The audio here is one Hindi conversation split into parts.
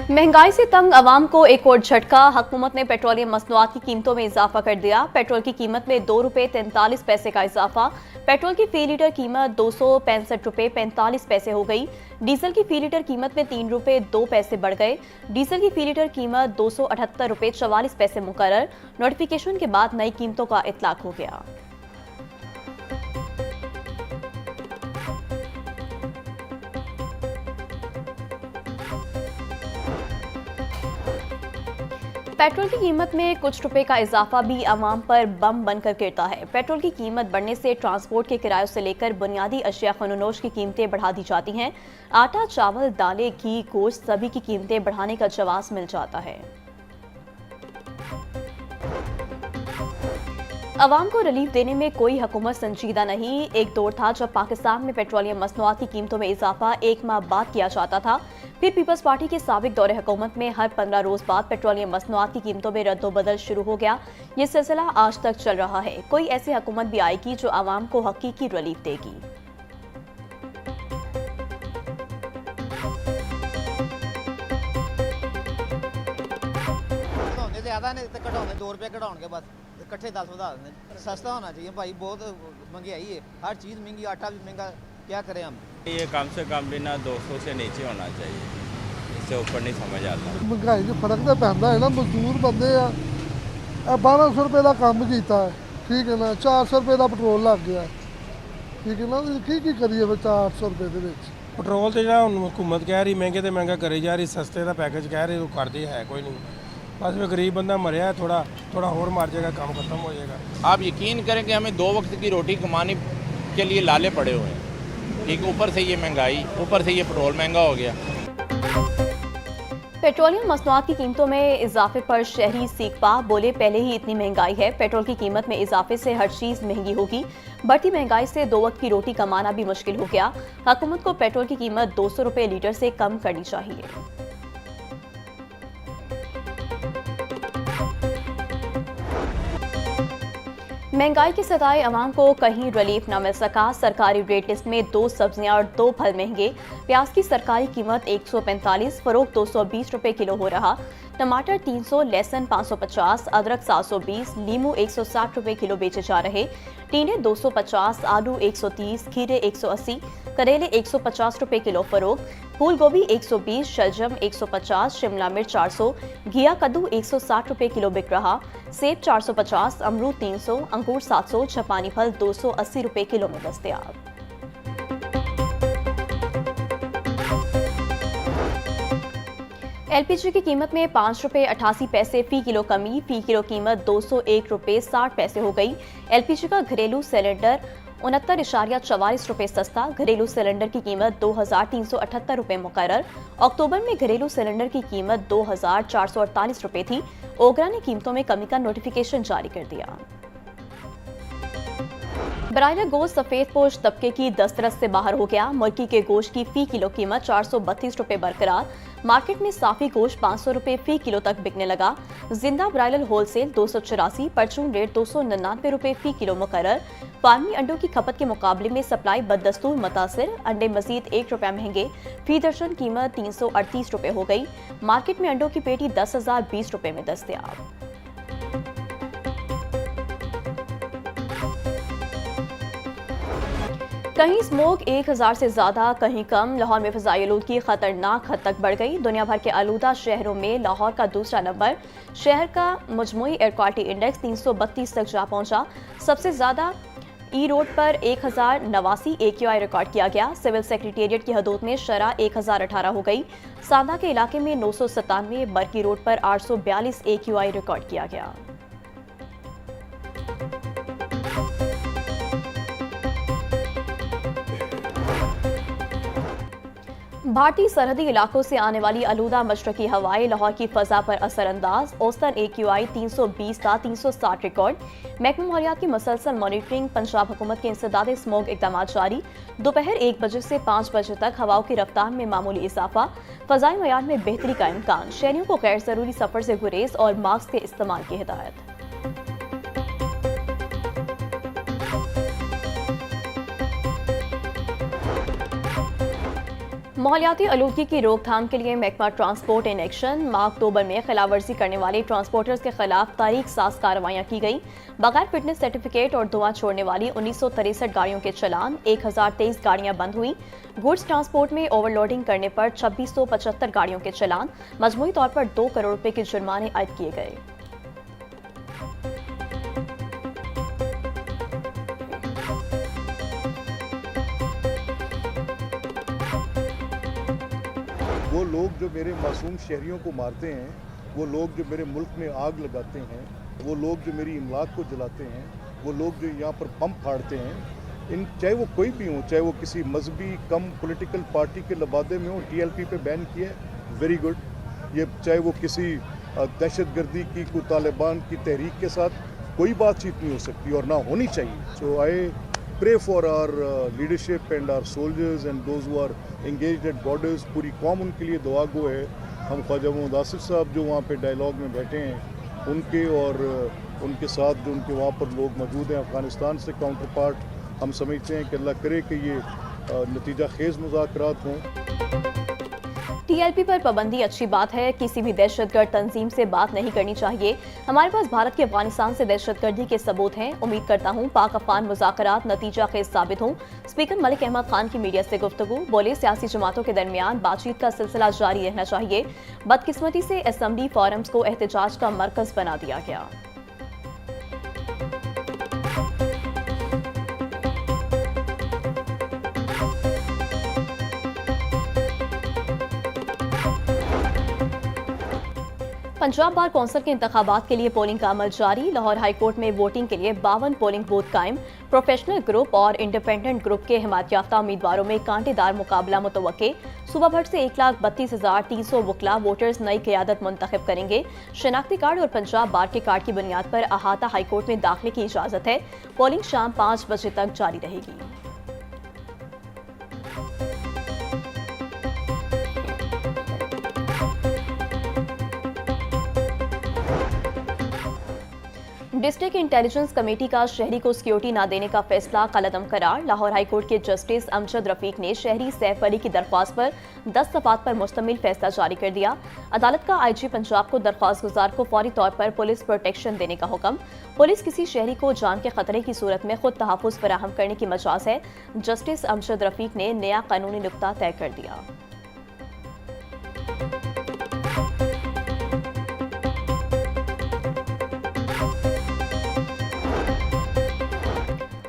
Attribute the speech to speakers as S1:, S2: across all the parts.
S1: महंगाई से तंग आवाम को एक और झटका। हुकूमत ने पेट्रोलियम मसनूआत की कीमतों में इजाफा कर दिया। पेट्रोल की कीमत में ₹2.43 का इजाफा। पेट्रोल की फी लीटर कीमत ₹265.45 हो गई। डीजल की फी लीटर कीमत में ₹3.02 बढ़ गए। डीजल की फी लीटर कीमत ₹278.44 मुकर्रर। नोटिफिकेशन के बाद नई कीमतों का इतलाक हो गया। पेट्रोल की कीमत में कुछ रुपए का इजाफा भी आवाम पर बम बनकर गिरता है। पेट्रोल की कीमत बढ़ने से ट्रांसपोर्ट के किरायों से लेकर बुनियादी अशिया खनोनोश की कीमतें बढ़ा दी जाती हैं। आटा, चावल, दालें, घी, गोश्त सभी की कीमतें बढ़ाने का जवाब मिल जाता है। अवाम को रिलीफ देने में कोई हुकूमत संजीदा नहीं। एक दौर था जब पाकिस्तान में पेट्रोलियम मसनूआत की कीमतों में इजाफा एक माह बाद किया जाता था। फिर पीपल्स पार्टी के साबिक दौरे हुकूमत में हर 15 रोज बाद पेट्रोलियम मसनूआत की कीमतों में रद्दोबदल शुरू हो गया। ये सिलसिला आज तक चल रहा है। कोई ऐसी हुकूमत भी आएगी जो अवाम को हकीकी रिलीफ देगी।
S2: ज्यादा ने घटाने ₹2 घटाने बस इकट्ठे 10 बढ़ा दें। सस्ता होना चाहिए भाई, बहुत महंगाई है, हर चीज़ महंगी, आटा भी महंगा, क्या करें हम।
S3: ये कम से कम भी ना 200 से नीचे होना चाहिए, इससे ऊपर नहीं समझ आता।
S4: महंगाई जो फर्क तो पैदा है ना, मजदूर बंदे आ 1200 रुपये का काम किया है, ठीक है ना, 400 रुपये का पेट्रोल लग गया, ठीक है ना, की करिए 400 रुपये के
S5: पेट्रोल तो जो हुकूमत कह रही महंगे तो महंगा करी जा रही, सस्ते का पैकेज कह रही वो करती है कोई नहीं। बस में गरीब बंदा मरिया है, थोड़ा और मार जाएगा, काम खत्म हो जाएगा।
S6: आप यकीन करें कि हमें 2 वक्त की रोटी कमाने के लिए लाले पड़े हुए हैं, ठीक, ऊपर से ये महंगाई, ऊपर से ये पेट्रोल महंगा हो गया।
S1: पेट्रोलियम मसनूआत की कीमतों में इजाफे पर शहरी सीखपा बोले, पहले ही इतनी महंगाई है, पेट्रोल की कीमत में इजाफे से हर चीज महंगी होगी। बढ़ती महंगाई से 2 वक्त की रोटी कमाना भी मुश्किल हो गया। हुकूमत को पेट्रोल की कीमत 200 रुपये लीटर से कम करनी चाहिए। महंगाई के सताए अवाम को कहीं रिलीफ न मिल सका। सरकारी रेट लिस्ट में 2 सब्जियां और 2 फल महंगे। प्याज की सरकारी कीमत 145, फरोख्त 220 रुपए किलो हो रहा। टमाटर 300, लहसुन 550, अदरक 720, लीमू 160 रुपए किलो बेचे जा रहे। टींडे 250, आलू 130, खीरे 180, करेले 150 रुपए किलो फरोख्त। फूल गोभी 120, शलजम 150, शिमला मिर्च 400, घिया कद्दू 160 रुपए किलो बिक रहा। सेब 450, अमरूद 300, अंगूर 700, जापानी फल 280 रुपए किलो में दस्तयाब। एलपीजी की कीमत में ₹5.88 फी किलो कमी। फी किलो कीमत ₹201.60 हो गई। एलपीजी का घरेलू सिलेंडर 69.44 सस्ता। घरेलू सिलेंडर की कीमत ₹2,378 मुकर्रर। अक्टूबर में घरेलू सिलेंडर की कीमत ₹2,448 थी। ओगरा ने कीमतों में कमी का नोटिफिकेशन जारी कर दिया। ब्रायलर गोश्त सफेद पोश तबके की दस्तरस से बाहर हो गया। मुर्गी के गोश्त की फी किलो कीमत 432 रुपए बरकरार। मार्केट में साफी गोश्त 500 रुपए फी किलो तक बिकने लगा। जिंदा ब्रायलर होलसेल 284, परचून रेट 299 रुपए फी किलो मुकर्रर। फार्मी अंडों की खपत के मुकाबले में सप्लाई बदस्तूर मुतासिर। अंडे मजीद ₹1 महंगे। फी दर्जन कीमत 338 रुपए हो गई। मार्केट में अंडों की पेटी 10,020 रुपए में दस्तयाब। कहीं स्मोक 1000 से ज्यादा, कहीं कम। लाहौर में फिजाई आलूदगी खतरनाक हद तक बढ़ गई। दुनिया भर के आलूदा शहरों में लाहौर का दूसरा नंबर। शहर का मजमूई एयर क्वालिटी इंडेक्स 332 तक जा पहुंचा। सबसे ज्यादा ई रोड पर 1089 AQI रिकॉर्ड किया गया। सिविल सेक्रेटेरिएट की हदूद में शरह 1018 हो गई। सांदा के इलाके में 997, बरकी रोड पर 842 AQI रिकॉर्ड किया गया। भारतीय सरहदी इलाकों से आने वाली आलूदा मशरकी हवाएं लाहौर की फजा पर असरअंदाज। औसतन AQI 320 का 360 रिकॉर्ड। महकमा माहौलियात की मुसलसल मॉनिटरिंग। पंजाब हुकूमत के इंसदाद स्मोक इकदाम जारी। दोपहर 1 बजे से 5 बजे तक हवाओं की रफ्तार में मामूली इजाफा। फजाई मयार में बेहतरी का इम्कान। शहरियों को गैर जरूरी सफर से गुरेज और मास्क के इस्तेमाल की हिदायत। माहौलियाती आलूदगी की रोकथाम के लिए महकमा ट्रांसपोर्ट इन एक्शन। माह अक्टूबर में खिलाफवर्जी करने वाले ट्रांसपोर्टर्स के खिलाफ तारीख साज कार्रवाइयां की गई। बगैर फिटनेस सर्टिफिकेट और धुआं छोड़ने वाली 1963 गाड़ियों के चलान, 1023 गाड़ियां बंद हुई। गुड्स ट्रांसपोर्ट में ओवरलोडिंग करने पर 2675 गाड़ियों के चलान, मजमूई तौर पर 2 करोड़ रुपए के जुर्माने आयद किए गए।
S7: वो लोग जो मेरे मासूम शहरियों को मारते हैं, वो लोग जो मेरे मुल्क में आग लगाते हैं, वो लोग जो मेरी इमलाक को जलाते हैं, वो लोग जो यहाँ पर पंप फाड़ते हैं, चाहे वो कोई भी हो, चाहे वो किसी मजहबी कम पॉलिटिकल पार्टी के लबादे में हो, TLP पे बैन किया है, वेरी गुड। ये चाहे वो किसी दहशतगर्दी की को तालिबान की तहरीक के साथ कोई बातचीत नहीं हो सकती और ना होनी चाहिए। So I pray for our leadership and our soldiers and those who are engaged at borders. पूरी कौम उनके लिए दुआ गो है। हम ख्वाजा मोहम्मद आसिफ साहब जो वहाँ पे डायलॉग में बैठे हैं, उनके और उनके साथ जो उनके वहाँ पर लोग मौजूद हैं अफ़गानिस्तान से काउंटर पार्ट, हम समझते हैं कि अल्लाह करे कि ये नतीजा खेज़ मुज़ाकरात हों।
S1: TLP पर पाबंदी अच्छी बात है, किसी भी दहशतगर्द तंजीम से बात नहीं करनी चाहिए। हमारे पास भारत के अफगानिस्तान से दहशतगर्दी के सबूत हैं। उम्मीद करता हूँ पाक अफगान मुज़ाकरात नतीजा खेज साबित हों। स्पीकर मलिक अहमद खान की मीडिया से गुफ्तगू, बोले सियासी जमातों के दरमियान बातचीत का सिलसिला जारी रहना चाहिए। बदकिस्मती से असेंबली फोरम्स को एहतजाज का मरकज बना दिया गया। पंजाब बार कौंसिल के इंतखाबात के लिए पोलिंग का अमल जारी। लाहौर हाईकोर्ट में वोटिंग के लिए 52 पोलिंग बूथ कायम। प्रोफेशनल ग्रुप और इंडिपेंडेंट ग्रुप के हिमायत याफ्ता उम्मीदवारों में कांटेदार मुकाबला मुतवक्के। सुबह भर से 1,32,300 वकला वोटर्स नई क़यादत मुंतखब करेंगे। शनाख्ती कार्ड और पंजाब बार के कार्ड की बुनियाद पर अहाता हाईकोर्ट में दाखिले की इजाजत है। पोलिंग शाम 5 बजे तक जारी रहेगी। डिस्ट्रिक्ट इंटेलिजेंस कमेटी का शहरी को सिक्योरिटी न देने का फैसला कलअदम करार। लाहौर हाईकोर्ट के जस्टिस अमजद रफीक ने शहरी सैफ अली की दरख्वास्त पर 10 सफ़ात पर मुश्तमिल फैसला जारी कर दिया। अदालत का IG पंजाब को दरख्वास्त गुजार को फौरी तौर पर पुलिस प्रोटेक्शन देने का हुक्म। पुलिस किसी शहरी को जान के खतरे की सूरत में खुद तहफ़्फ़ुज़ फराहम करने की मजाज है। जस्टिस अमजद रफीक ने नया कानूनी नुक्ता तय कर दिया।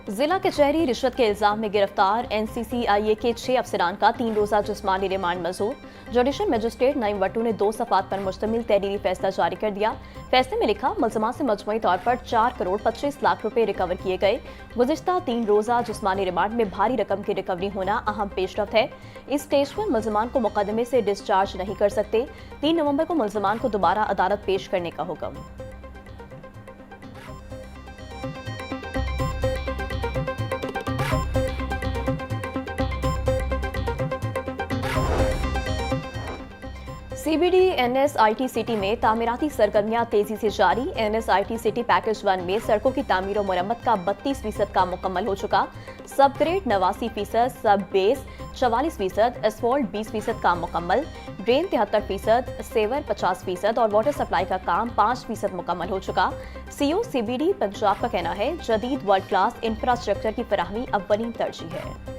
S1: जिला कचहरी रिश्वत के इल्जाम में गिरफ्तार NCCIA के 6 अफसरान का 3 रोज़ा जिस्मानी रिमांड मंजूर। जुडिशल मजिस्ट्रेट नईम वट्टू ने 2 सफ़ात पर मुश्तमिल तहरीरी फैसला जारी कर दिया। फैसले में लिखा, मुल्ज़िमान से मजमूई तौर पर 4 करोड़ 25 लाख रुपए रिकवर किए गए। गुज़िश्ता 3 रोज़ा जिस्मानी रिमांड में भारी रकम की रिकवरी होना अहम पेशरफ्त है। इस स्टेज पर मुल्ज़िमान को मुकदमे से डिस्चार्ज नहीं कर सकते। 3 नवंबर को मुल्ज़िमान को दोबारा अदालत पेश करने का हुक्म। CBD NSIT सिटी में तामीराती सरगर्मियां तेजी से जारी। NSIT सिटी पैकेज 1 में सड़कों की तामीर और मरम्मत का 32% काम मुकम्मल हो चुका। सब ग्रेड 89%, सब बेस 44%, एसफॉल्ट 20% काम मुकम्मल, ड्रेन 73%, सेवर 50% और वाटर सप्लाई का काम 5% मुकम्मल हो चुका। CO CBD पंजाब का कहना है, जदीद वर्ल्ड क्लास इंफ्रास्ट्रक्चर की फराहमी अव्वलीन तरजीह है।